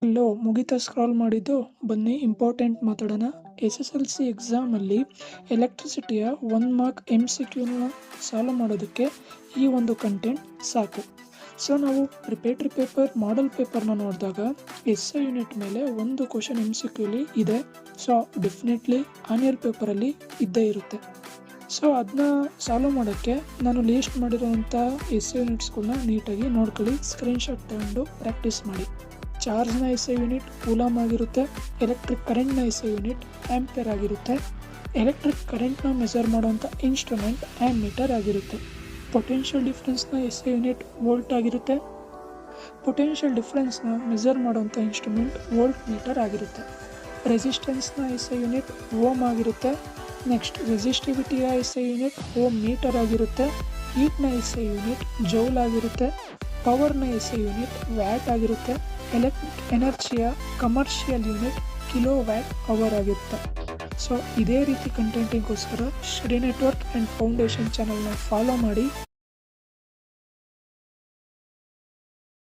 ಎಲ್ಲೋ ಮುಗಿತಾ ಸ್ಕ್ರಾಲ್ ಮಾಡಿದ್ದು, ಬನ್ನಿ ಇಂಪಾರ್ಟೆಂಟ್ ಮಾತಾಡೋಣ. ಎಸ್ ಎಸ್ ಎಲ್ ಸಿ ಎಕ್ಸಾಮಲ್ಲಿ ಎಲೆಕ್ಟ್ರಿಸಿಟಿಯ 1 ಮಾರ್ಕ್ MCQನ ಸಾಲ್ವ್ ಮಾಡೋದಕ್ಕೆ ಈ ಒಂದು ಕಂಟೆಂಟ್ ಸಾಕು. ಸೊ ನಾವು ಪ್ರಿಪೇಟರಿ ಪೇಪರ್, ಮಾಡಲ್ ಪೇಪರ್ನ ನೋಡಿದಾಗ SI ಯೂನಿಟ್ ಮೇಲೆ ಒಂದು ಕ್ವಶನ್ MCQಲಿ ಇದೆ. ಸೊ ಡೆಫಿನೆಟ್ಲಿ ಆನ್ಯುವಲ್ ಪೇಪರಲ್ಲಿ ಇದ್ದೇ ಇರುತ್ತೆ. ಸೊ ಅದನ್ನ ಸಾಲ್ವ್ ಮಾಡೋಕ್ಕೆ ನಾನು ಲೀಸ್ಟ್ ಮಾಡಿರೋವಂಥ SI ಯೂನಿಟ್ಸ್ಗಳನ್ನ ನೀಟಾಗಿ ನೋಡ್ಕೊಳ್ಳಿ, ಸ್ಕ್ರೀನ್ಶಾಟ್ ತಗೊಂಡು ಪ್ರಾಕ್ಟೀಸ್ ಮಾಡಿ. ಚಾರ್ಜ್ನ SI ಯೂನಿಟ್ ಕೂಲಮ್ ಆಗಿರುತ್ತೆ. ಎಲೆಕ್ಟ್ರಿಕ್ ಕರೆಂಟ್ನ SI ಯೂನಿಟ್ ಆ್ಯಂಪಿಯರ್ ಆಗಿರುತ್ತೆ. ಎಲೆಕ್ಟ್ರಿಕ್ ಕರೆಂಟ್ನ ಮೆಜರ್ ಮಾಡುವಂಥ ಇನ್ಸ್ಟ್ರೂಮೆಂಟ್ ಆ್ಯಮ್ಮೀಟರ್ ಆಗಿರುತ್ತೆ. ಪೊಟೆನ್ಷಿಯಲ್ ಡಿಫ್ರೆನ್ಸ್ನ SI ಯೂನಿಟ್ ವೋಲ್ಟ್ ಆಗಿರುತ್ತೆ. ಪೊಟೆನ್ಷಿಯಲ್ ಡಿಫ್ರೆನ್ಸ್ನ ಮೆಜರ್ ಮಾಡುವಂಥ ಇನ್ಸ್ಟ್ರೂಮೆಂಟ್ ವೋಲ್ಟ್ ಮೀಟರ್ ಆಗಿರುತ್ತೆ. ರೆಸಿಸ್ಟೆನ್ಸ್ನ SI ಯೂನಿಟ್ ಓಮ್ ಆಗಿರುತ್ತೆ. ನೆಕ್ಸ್ಟ್ ರೆಸಿಸ್ಟಿವಿಟಿಯ SI ಯೂನಿಟ್ ಓಮ್ ಮೀಟರ್ ಆಗಿರುತ್ತೆ. ಹೀಟ್ನ SI ಯೂನಿಟ್ ಜೌಲ್ ಆಗಿರುತ್ತೆ. ಪವರ್ನ SI ಯೂನಿಟ್ ವ್ಯಾಟ್ ಆಗಿರುತ್ತೆ. ಎಲೆಕ್ಟ್ರಿಕ್ ಎನರ್ಜಿಯ commercial unit kilowatt hour ಆಗಿರುತ್ತೆ. ಸೊ ಇದೇ ರೀತಿ ಕಂಟೆಂಟಿಗೋಸ್ಕರ ಸ್ಟಡಿ ನೆಟ್ವರ್ಕ್ ಆ್ಯಂಡ್ ಫೌಂಡೇಶನ್ ಚಾನಲ್ನ ಫಾಲೋ ಮಾಡಿ.